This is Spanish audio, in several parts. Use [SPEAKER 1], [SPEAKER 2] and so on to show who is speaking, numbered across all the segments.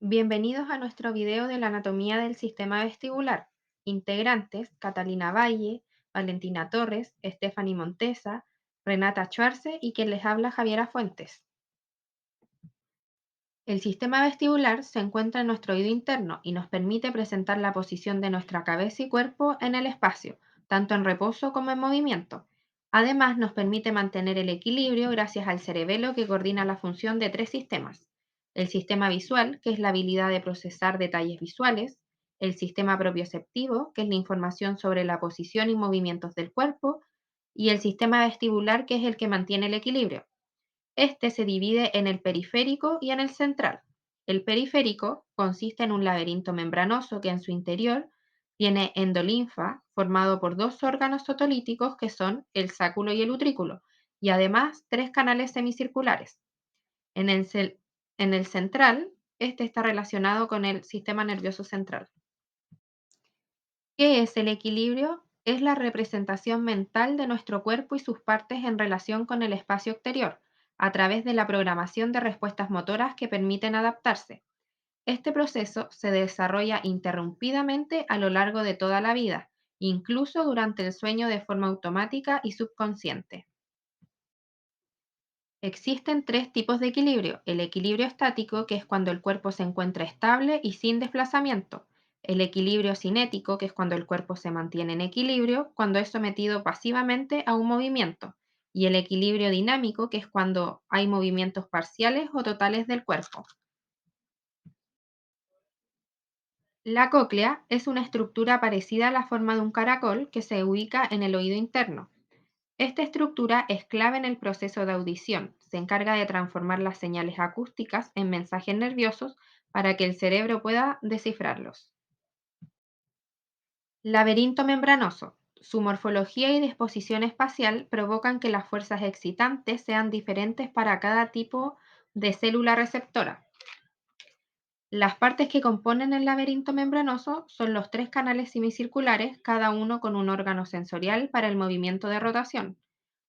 [SPEAKER 1] Bienvenidos a nuestro video de la anatomía del sistema vestibular. Integrantes: Catalina Valle, Valentina Torres, Stephanie Montesa, Renata Schwarze y quien les habla, Javiera Fuentes. El sistema vestibular se encuentra en nuestro oído interno y nos permite presentar la posición de nuestra cabeza y cuerpo en el espacio, tanto en reposo como en movimiento. Además, nos permite mantener el equilibrio gracias al cerebelo que coordina la función de tres sistemas: el sistema visual, que es la habilidad de procesar detalles visuales; el sistema propioceptivo, que es la información sobre la posición y movimientos del cuerpo; y el sistema vestibular, que es el que mantiene el equilibrio. Este se divide en el periférico y en el central. El periférico consiste en un laberinto membranoso que en su interior tiene endolinfa, formado por dos órganos otolíticos que son el sáculo y el utrículo, y además tres canales semicirculares. En el, en el central, este está relacionado con el sistema nervioso central. ¿Qué es el equilibrio? Es la representación mental de nuestro cuerpo y sus partes en relación con el espacio exterior, a través de la programación de respuestas motoras que permiten adaptarse. Este proceso se desarrolla interrumpidamente a lo largo de toda la vida, incluso durante el sueño, de forma automática y subconsciente. Existen tres tipos de equilibrio: el equilibrio estático, que es cuando el cuerpo se encuentra estable y sin desplazamiento; el equilibrio cinético, que es cuando el cuerpo se mantiene en equilibrio cuando es sometido pasivamente a un movimiento; y el equilibrio dinámico, que es cuando hay movimientos parciales o totales del cuerpo. La cóclea es una estructura parecida a la forma de un caracol que se ubica en el oído interno. Esta estructura es clave en el proceso de audición. Se encarga de transformar las señales acústicas en mensajes nerviosos para que el cerebro pueda descifrarlos. Laberinto membranoso. Su morfología y disposición espacial provocan que las fuerzas excitantes sean diferentes para cada tipo de célula receptora. Las partes que componen el laberinto membranoso son los tres canales semicirculares, cada uno con un órgano sensorial para el movimiento de rotación;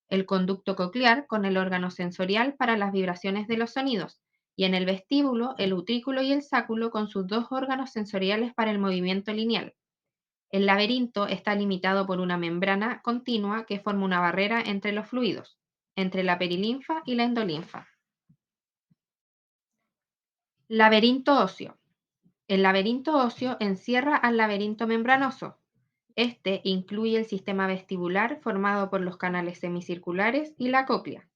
[SPEAKER 1] el conducto coclear con el órgano sensorial para las vibraciones de los sonidos; y en el vestíbulo, el utrículo y el sáculo con sus dos órganos sensoriales para el movimiento lineal. El laberinto está limitado por una membrana continua que forma una barrera entre los fluidos, entre la perilinfa y la endolinfa. Laberinto óseo. El laberinto óseo encierra al laberinto membranoso. Este incluye el sistema vestibular, formado por los canales semicirculares y la cóclea.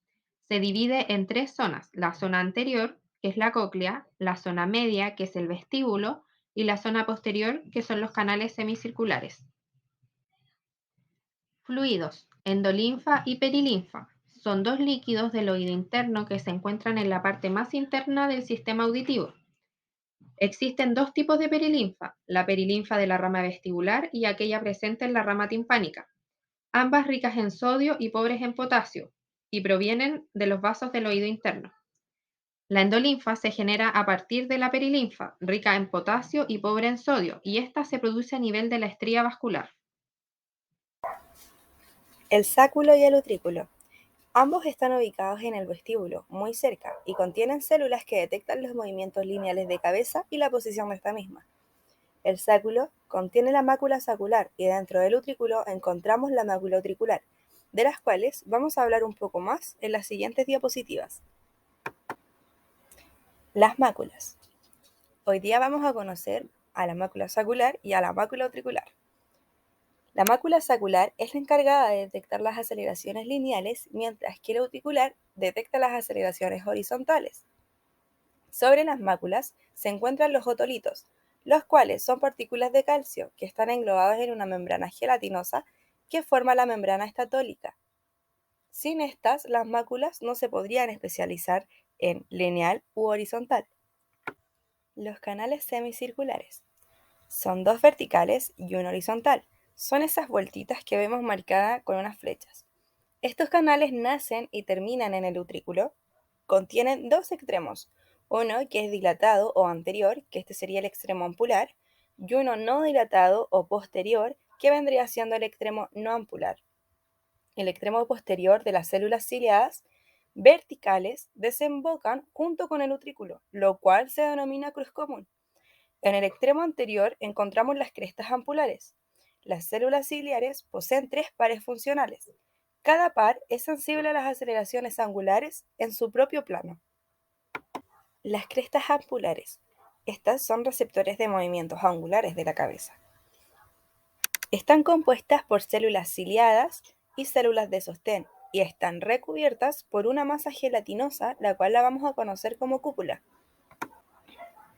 [SPEAKER 1] Se divide en tres zonas: la zona anterior, que es la cóclea; la zona media, que es el vestíbulo; y la zona posterior, que son los canales semicirculares. Fluidos: endolinfa y perilinfa. Son dos líquidos del oído interno que se encuentran en la parte más interna del sistema auditivo. Existen dos tipos de perilinfa: la perilinfa de la rama vestibular y aquella presente en la rama timpánica, ambas ricas en sodio y pobres en potasio, y provienen de los vasos del oído interno. La endolinfa se genera a partir de la perilinfa, rica en potasio y pobre en sodio, y esta se produce a nivel de la estría vascular.
[SPEAKER 2] El sáculo y el utrículo. Ambos están ubicados en el vestíbulo, muy cerca, y contienen células que detectan los movimientos lineales de cabeza y la posición de esta misma. El sáculo contiene la mácula sacular y dentro del utrículo encontramos la mácula utricular, de las cuales vamos a hablar un poco más en las siguientes diapositivas. Las máculas. Hoy día vamos a conocer a la mácula sacular y a la mácula utricular. La mácula sacular es la encargada de detectar las aceleraciones lineales, mientras que la utricular detecta las aceleraciones horizontales. Sobre las máculas se encuentran los otolitos, los cuales son partículas de calcio que están englobados en una membrana gelatinosa que forma la membrana estatólica. Sin estas, las máculas no se podrían especializar en lineal u horizontal. Los canales semicirculares son dos verticales y uno horizontal. Son esas vueltitas que vemos marcadas con unas flechas. Estos canales nacen y terminan en el utrículo. Contienen dos extremos, uno que es dilatado o anterior, que este sería el extremo ampular, y uno no dilatado o posterior, que vendría siendo el extremo no ampular. El extremo posterior de las células ciliadas verticales desembocan junto con el utrículo, lo cual se denomina cruz común. En el extremo anterior encontramos las crestas ampulares. Las células ciliares poseen 3 pares funcionales. Cada par es sensible a las aceleraciones angulares en su propio plano. Las crestas ampulares. Estas son receptores de movimientos angulares de la cabeza. Están compuestas por células ciliadas y células de sostén y están recubiertas por una masa gelatinosa, la cual la vamos a conocer como cúpula.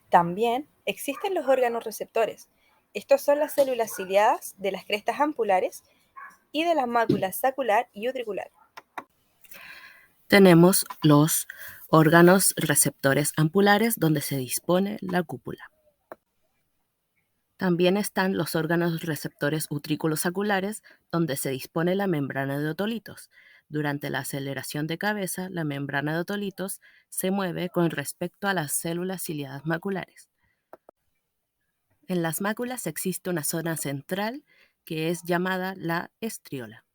[SPEAKER 2] También existen los órganos receptores. Estos son las células ciliadas de las crestas ampulares y de las máculas sacular y utricular.
[SPEAKER 3] Tenemos los órganos receptores ampulares donde se dispone la cúpula. También están los órganos receptores utrículo-saculares donde se dispone la membrana de otolitos. Durante la aceleración de cabeza, la membrana de otolitos se mueve con respecto a las células ciliadas maculares. En las máculas existe una zona central que es llamada la estriola.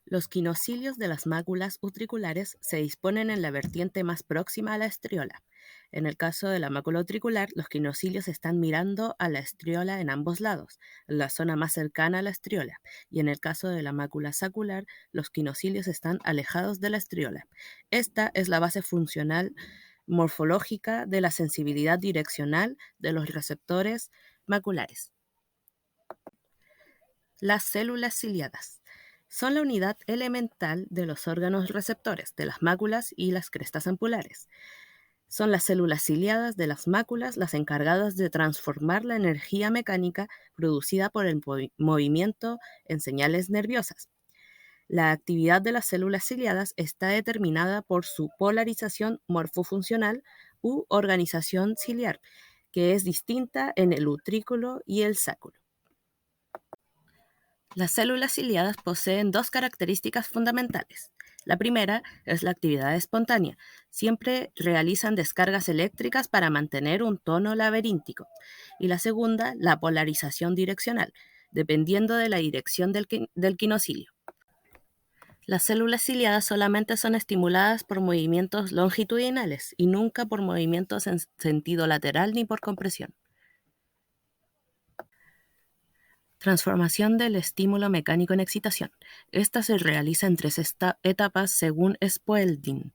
[SPEAKER 3] Los quinocilios de las máculas utriculares se disponen en la vertiente más próxima a la estriola. En el caso de la mácula utricular, los quinocilios están mirando a la estriola en ambos lados, la zona más cercana a la estriola, y en el caso de la mácula sacular, los quinocilios están alejados de la estriola. Esta es la base funcional morfológica de la sensibilidad direccional de los receptores maculares. Las células ciliadas son la unidad elemental de los órganos receptores, de las máculas y las crestas ampulares. Son las células ciliadas de las máculas las encargadas de transformar la energía mecánica producida por el movimiento en señales nerviosas. La actividad de las células ciliadas está determinada por su polarización morfofuncional u organización ciliar, que es distinta en el utrículo y el sáculo. Las células ciliadas poseen 2 características fundamentales. La primera es la actividad espontánea. Siempre realizan descargas eléctricas para mantener un tono laberíntico. Y la segunda, la polarización direccional, dependiendo de la dirección del quinocilio. Las células ciliadas solamente son estimuladas por movimientos longitudinales y nunca por movimientos en sentido lateral ni por compresión. Transformación del estímulo mecánico en excitación. Esta se realiza en 3 etapas según Spalding.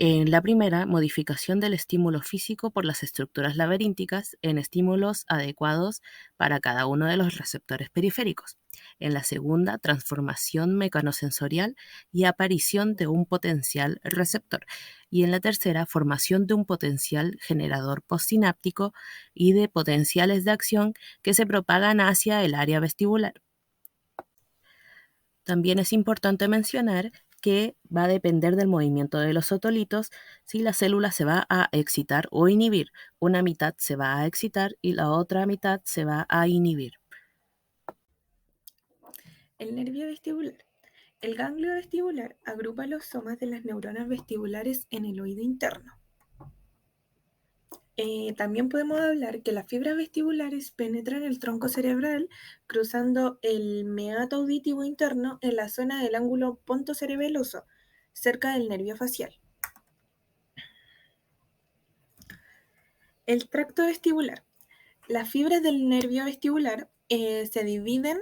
[SPEAKER 3] En la primera, modificación del estímulo físico por las estructuras laberínticas en estímulos adecuados para cada uno de los receptores periféricos. En la segunda, transformación mecanosensorial y aparición de un potencial receptor. Y en la tercera, formación de un potencial generador postsináptico y de potenciales de acción que se propagan hacia el área vestibular. También es importante mencionar que va a depender del movimiento de los otolitos si la célula se va a excitar o inhibir. Una mitad se va a excitar y la otra mitad se va a inhibir.
[SPEAKER 4] El nervio vestibular. El ganglio vestibular agrupa los somas de las neuronas vestibulares en el oído interno. También podemos hablar que las fibras vestibulares penetran el tronco cerebral cruzando el meato auditivo interno en la zona del ángulo pontocerebeloso, cerca del nervio facial. El tracto vestibular. Las fibras del nervio vestibular se dividen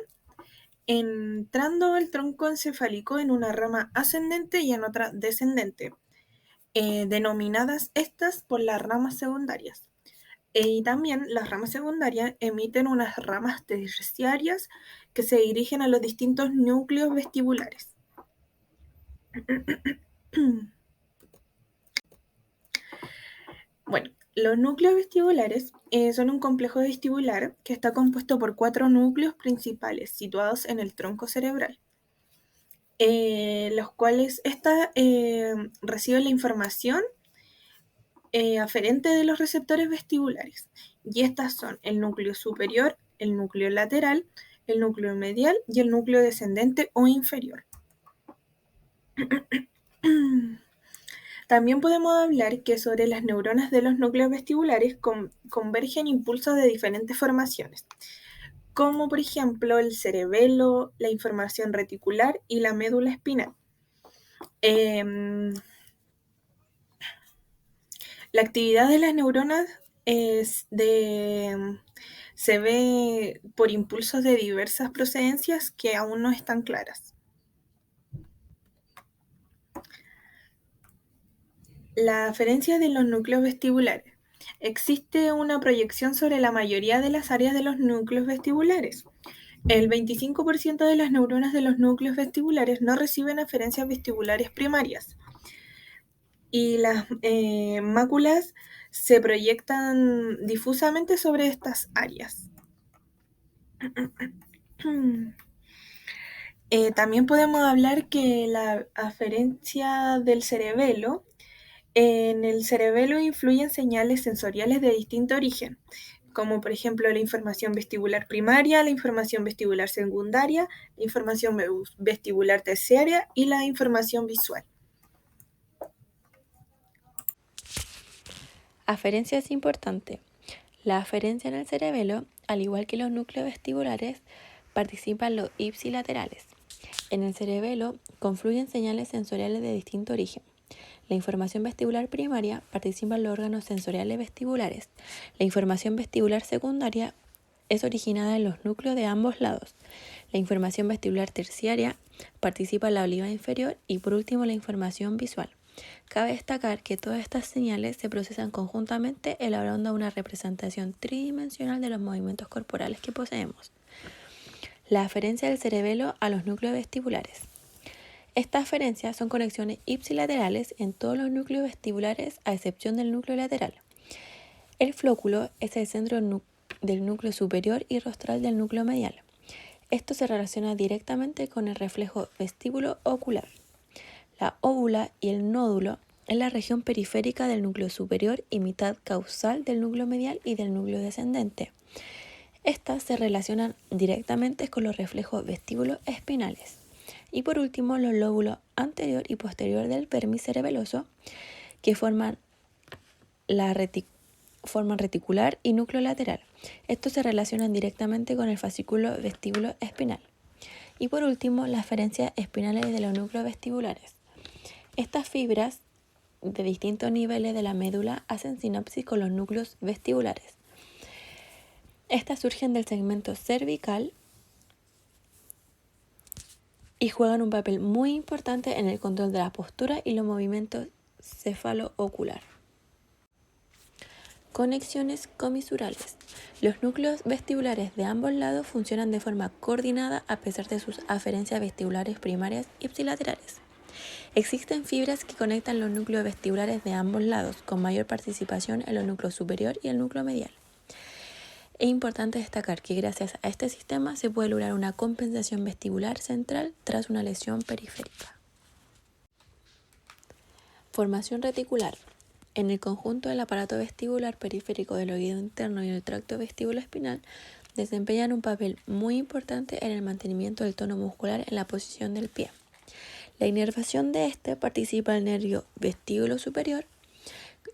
[SPEAKER 4] entrando el tronco encefálico en una rama ascendente y en otra descendente, denominadas estas por las ramas secundarias. Y también las ramas secundarias emiten unas ramas terciarias que se dirigen a los distintos núcleos vestibulares. Bueno, los núcleos vestibulares son un complejo vestibular que está compuesto por 4 núcleos principales situados en el tronco cerebral, los cuales reciben la información aferente de los receptores vestibulares. Y estas son el núcleo superior, el núcleo lateral, el núcleo medial y el núcleo descendente o inferior. También podemos hablar que sobre las neuronas de los núcleos vestibulares convergen impulsos de diferentes formaciones, como por ejemplo el cerebelo, la información reticular y la médula espinal. La actividad de las neuronas se ve por impulsos de diversas procedencias que aún no están claras. La aferencia de los núcleos vestibulares. Existe una proyección sobre la mayoría de las áreas de los núcleos vestibulares. El 25% de las neuronas de los núcleos vestibulares no reciben aferencias vestibulares primarias. Y las máculas se proyectan difusamente sobre estas áreas. También podemos hablar que la aferencia del cerebelo. En el cerebelo influyen señales sensoriales de distinto origen, como por ejemplo la información vestibular primaria, la información vestibular secundaria, la información vestibular terciaria y la información visual.
[SPEAKER 2] Aferencia es importante. La aferencia en el cerebelo, al igual que los núcleos vestibulares, participan los ipsilaterales. En el cerebelo confluyen señales sensoriales de distinto origen. La información vestibular primaria participa en los órganos sensoriales vestibulares. La información vestibular secundaria es originada en los núcleos de ambos lados. La información vestibular terciaria participa en la oliva inferior y por último la información visual. Cabe destacar que todas estas señales se procesan conjuntamente elaborando una representación tridimensional de los movimientos corporales que poseemos. La aferencia del cerebelo a los núcleos vestibulares. Estas aferencias son conexiones ipsilaterales en todos los núcleos vestibulares a excepción del núcleo lateral. El flóculo es el centro del núcleo superior y rostral del núcleo medial. Esto se relaciona directamente con el reflejo vestíbulo ocular. La óvula y el nódulo es la región periférica del núcleo superior y mitad causal del núcleo medial y del núcleo descendente. Estas se relacionan directamente con los reflejos vestíbulos espinales. Y por último, los lóbulos anterior y posterior del vermis cerebeloso, que forman reticular y núcleo lateral. Estos se relacionan directamente con el fascículo vestíbulo espinal. Y por último, las aferencias espinales de los núcleos vestibulares. Estas fibras de distintos niveles de la médula hacen sinapsis con los núcleos vestibulares. Estas surgen del segmento cervical y juegan un papel muy importante en el control de la postura y los movimientos cefalo-ocular. Conexiones comisurales. Los núcleos vestibulares de ambos lados funcionan de forma coordinada a pesar de sus aferencias vestibulares primarias ipsilaterales. Existen fibras que conectan los núcleos vestibulares de ambos lados, con mayor participación en los núcleos superior y el núcleo medial. Es importante destacar que gracias a este sistema se puede lograr una compensación vestibular central tras una lesión periférica. Formación reticular. En el conjunto del aparato vestibular periférico del oído interno y el tracto vestíbulo-espinal desempeñan un papel muy importante en el mantenimiento del tono muscular en la posición del pie. La inervación de este participa en el nervio vestíbulo superior,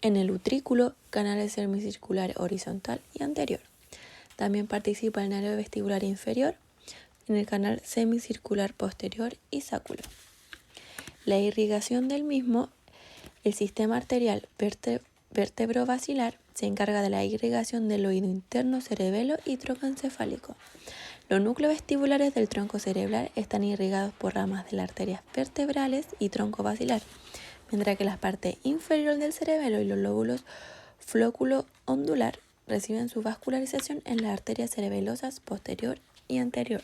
[SPEAKER 2] en el utrículo, canales semicircular horizontal y anterior. También participa el nervio vestibular inferior, en el canal semicircular posterior y sáculo. La irrigación del mismo, el sistema arterial vértebro-basilar se encarga de la irrigación del oído interno, cerebelo y tronco encefálico. Los núcleos vestibulares del tronco cerebral están irrigados por ramas de las arterias vertebrales y tronco basilar, mientras que la parte inferior del cerebelo y los lóbulos flóculo-ondular reciben su vascularización en las arterias cerebelosas posterior y anterior.